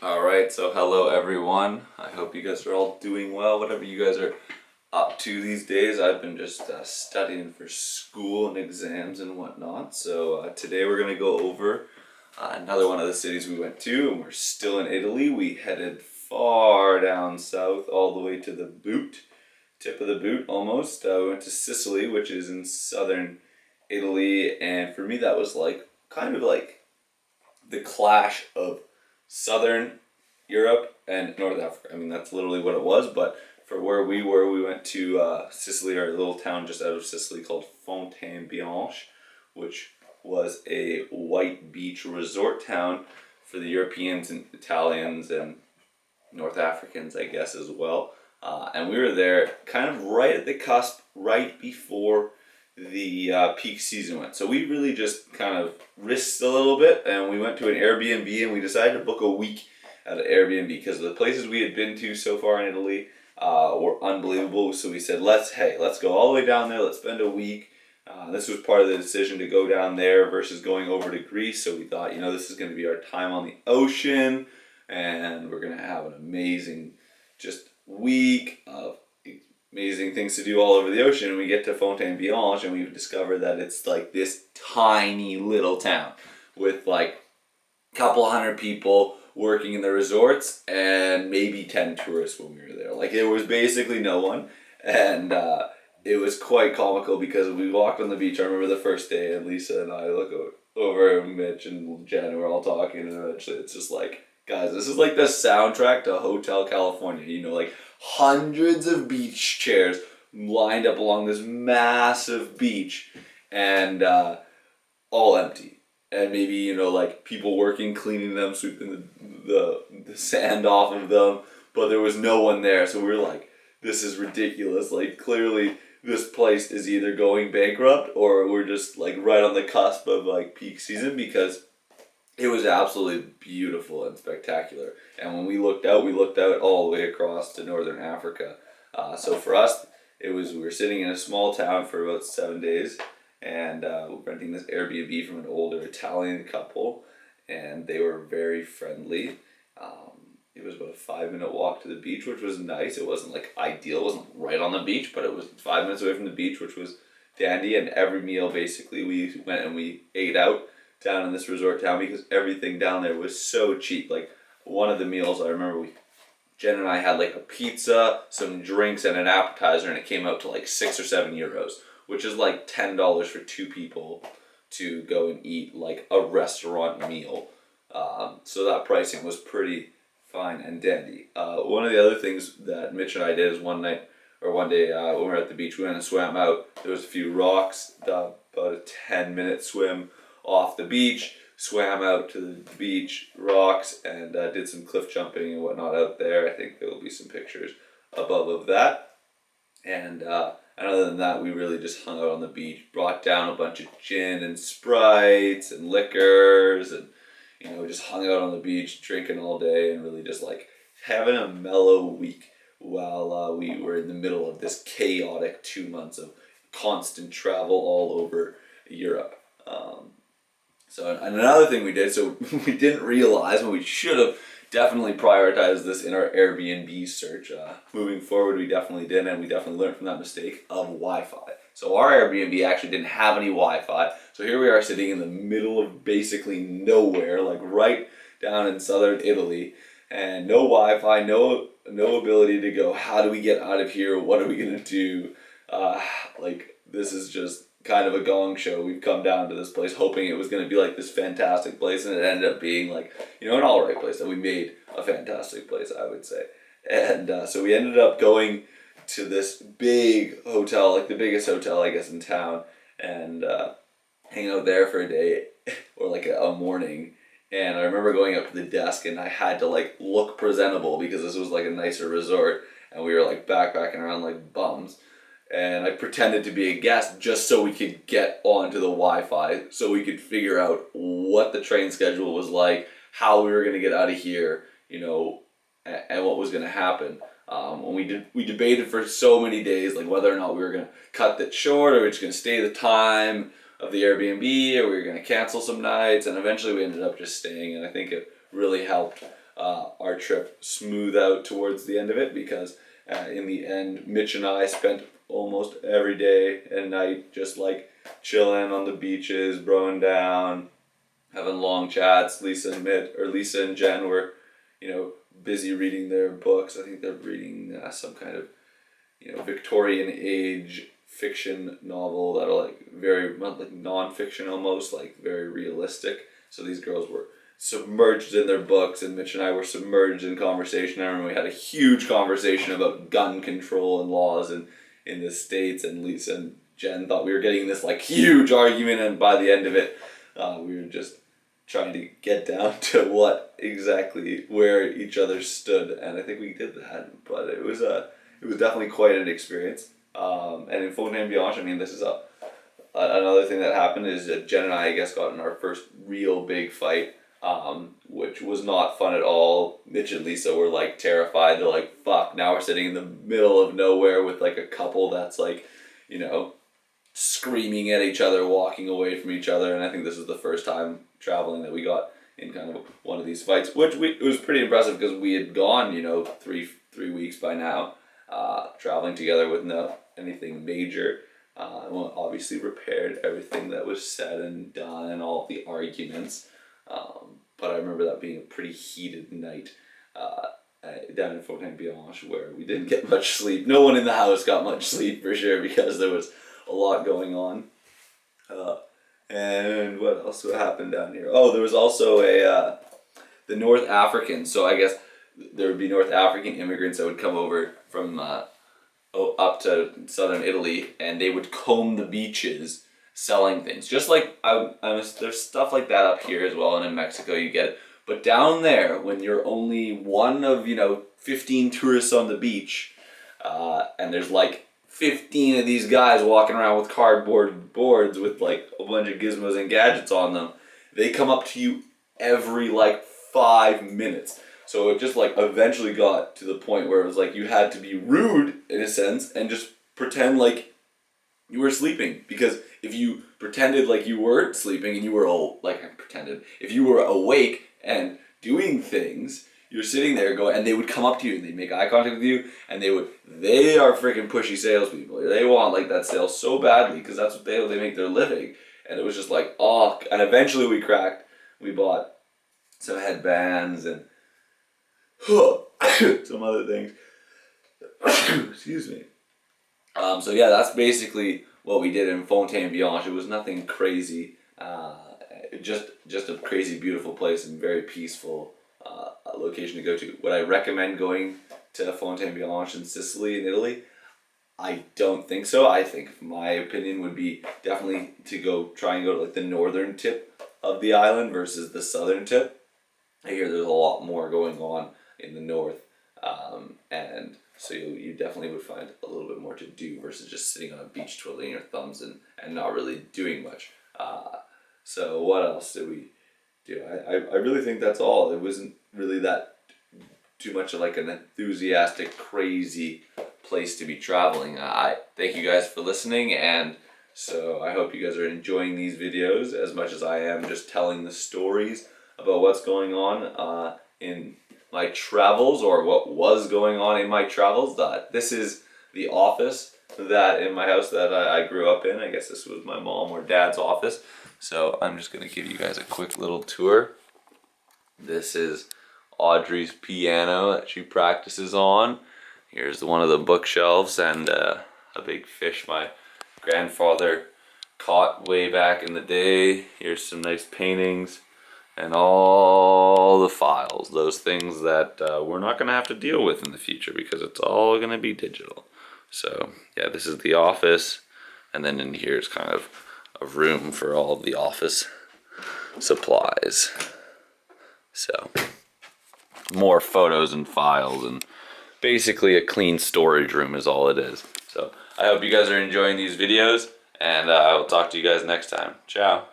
Alright, so hello everyone. I hope you guys are all doing well, whatever you guys are up to these days. I've been just studying for school and exams and whatnot. So today we're going to go over another one of the cities we went to, and we're still in Italy. We headed far down south, all the way to the boot, tip of the boot almost. We went to Sicily, which is in southern Italy, and for me that was like kind of like the clash of southern Europe and North Africa. I mean, that's literally what it was. But for where we were, we went to Sicily, our little town just out of Sicily called Fontaine Bianche, which was a white beach resort town for the Europeans and Italians and North Africans, I guess, as well. And we were there kind of right at the cusp, right before the peak season went. So we really just kind of risked a little bit, and we went to an Airbnb, and we decided to book a week at an Airbnb because the places we had been to so far in Italy were unbelievable. So we said, let's go all the way down there. Let's spend a week. This was part of the decision to go down there versus going over to Greece. So we thought, this is going to be our time on the ocean, and we're going to have an amazing just week of amazing things to do all over the ocean. And we get to Fontaine Bianche, and we've discovered that it's like this tiny little town with like a couple hundred people working in the resorts and maybe 10 tourists when we were there. Like, it was basically no one. And it was quite comical because we walked on the beach. I remember the first day, and Lisa and I look over and Mitch and Jen, we're all talking, and eventually it's just like, guys, this is like the soundtrack to Hotel California. Like hundreds of beach chairs lined up along this massive beach, and all empty. And maybe, like people working, cleaning them, sweeping the sand off of them, but there was no one there. So we were like, this is ridiculous. Like, clearly this place is either going bankrupt or we're just like right on the cusp of like peak season, because it was absolutely beautiful and spectacular. And when we looked out all the way across to northern Africa. So for us, we were sitting in a small town for about 7 days, and renting this Airbnb from an older Italian couple, and they were very friendly. It was about a 5-minute walk to the beach, which was nice. It wasn't like ideal, it wasn't right on the beach, but it was 5 minutes away from the beach, which was dandy. And every meal, basically, we went and we ate out down in this resort town because everything down there was so cheap. Like, one of the meals, I remember Jen and I had like a pizza, some drinks, and an appetizer, and it came out to like €6 or €7, which is like $10 for two people to go and eat like a restaurant meal. So that pricing was pretty fine and dandy. One of the other things that Mitch and I did is one day when we were at the beach, we went and swam out. There was a few rocks, about a 10-minute swim off the beach, swam out to the beach, rocks, and did some cliff jumping and whatnot out there. I think there will be some pictures above of that. And other than that, we really just hung out on the beach, brought down a bunch of gin and Sprites and liquors, and just hung out on the beach, drinking all day, and really just like having a mellow week while we were in the middle of this chaotic 2 months of constant travel all over Europe. And another thing we did, so we didn't realize, and we should have definitely prioritized this in our Airbnb search. Moving forward, we definitely did, and we definitely learned from that mistake of Wi-Fi. So our Airbnb actually didn't have any Wi-Fi. So here we are sitting in the middle of basically nowhere, like right down in southern Italy, and no Wi-Fi, no ability to go, how do we get out of here? What are we going to do? This is just kind of a gong show. We've come down to this place hoping it was going to be like this fantastic place, and it ended up being like, an alright place. That we made a fantastic place, I would say. And so we ended up going to this big hotel, like the biggest hotel, I guess, in town, and hanging out there for a day or like a morning. And I remember going up to the desk, and I had to like look presentable because this was like a nicer resort, and we were like backpacking around like bums. And I pretended to be a guest just so we could get onto the Wi-Fi, so we could figure out what the train schedule was like, how we were going to get out of here, and what was going to happen. When we debated for so many days, like whether or not we were going to cut that short, or we were just going to stay the time of the Airbnb, or we were going to cancel some nights, and eventually we ended up just staying, and I think it really helped our trip smooth out towards the end of it, because in the end, Mitch and I spent almost every day and night just like chilling on the beaches, broing down, having long chats. Lisa and Jen were, busy reading their books. I think they're reading some kind of, Victorian age fiction novel that are like very like non-fiction, almost like very realistic. So these girls were submerged in their books, and Mitch and I were submerged in conversation. I remember we had a huge conversation about gun control and laws in the States, and Lisa and Jen thought we were getting this like huge argument, and by the end of it, we were just trying to get down to where each other stood, and I think we did that. But it was definitely quite an experience. And in Fontaine Bianche, I mean, this is another thing that happened is that Jen and I guess got in our first real big fight, which was not fun at all. Mitch and Lisa were like terrified. They're like, fuck, now we're sitting in the middle of nowhere with like a couple that's like, screaming at each other, walking away from each other. And I think this was the first time traveling that we got in kind of one of these fights, which it was pretty impressive because we had gone, 3 weeks by now, traveling together with anything major. Well, obviously repaired everything that was said and done and all of the arguments. But I remember that being a pretty heated night down in Fontaine Bianche, where we didn't get much sleep. No one in the house got much sleep for sure, because there was a lot going on. And what else would happen down here? Oh, there was also the North Africans. So I guess there would be North African immigrants that would come over from up to southern Italy, and they would comb the beaches selling things. Just like there's stuff like that up here as well, and in Mexico you get it. But down there, when you're only one of 15 tourists on the beach, and there's like 15 of these guys walking around with cardboard boards with like a bunch of gizmos and gadgets on them, they come up to you every like 5 minutes. So it just like eventually got to the point where it was like you had to be rude in a sense and just pretend like you were sleeping. Because if you pretended like you weren't sleeping and you were if you were awake and doing things, you're sitting there going, and they would come up to you and they'd make eye contact with you, and they are freaking pushy salespeople. They want like that sale so badly because that's what they make their living. And it was just like, oh, and eventually we cracked. We bought some headbands and some other things. Excuse me. So yeah, that's basically what we did in Fontaine Bianche. It was nothing crazy. Just a crazy beautiful place and very peaceful location to go to. Would I recommend going to Fontaine Bianche in Sicily in Italy? I don't think so. I think my opinion would be definitely to try and go to like the northern tip of the island versus the southern tip. I hear there's a lot more going on in the north, and so you definitely would find a little bit more to do versus just sitting on a beach twiddling your thumbs and not really doing much. So what else did we do? I really think that's all. It wasn't really that too much of like an enthusiastic, crazy place to be traveling. I thank you guys for listening, and so I hope you guys are enjoying these videos as much as I am just telling the stories about what's going on in my travels, or what was going on in my travels. This is the office that in my house that I grew up in. I guess this was my mom or dad's office. So I'm just going to give you guys a quick little tour. This is Audrey's piano that she practices on. Here's one of the bookshelves and a big fish my grandfather caught way back in the day. Here's some nice paintings and all the files, those things that we're not going to have to deal with in the future because it's all going to be digital. So yeah, this is the office, and then in here is kind of a room for all of the office supplies. So more photos and files, and basically a clean storage room is all it is. So I hope you guys are enjoying these videos, and I will talk to you guys next time. Ciao.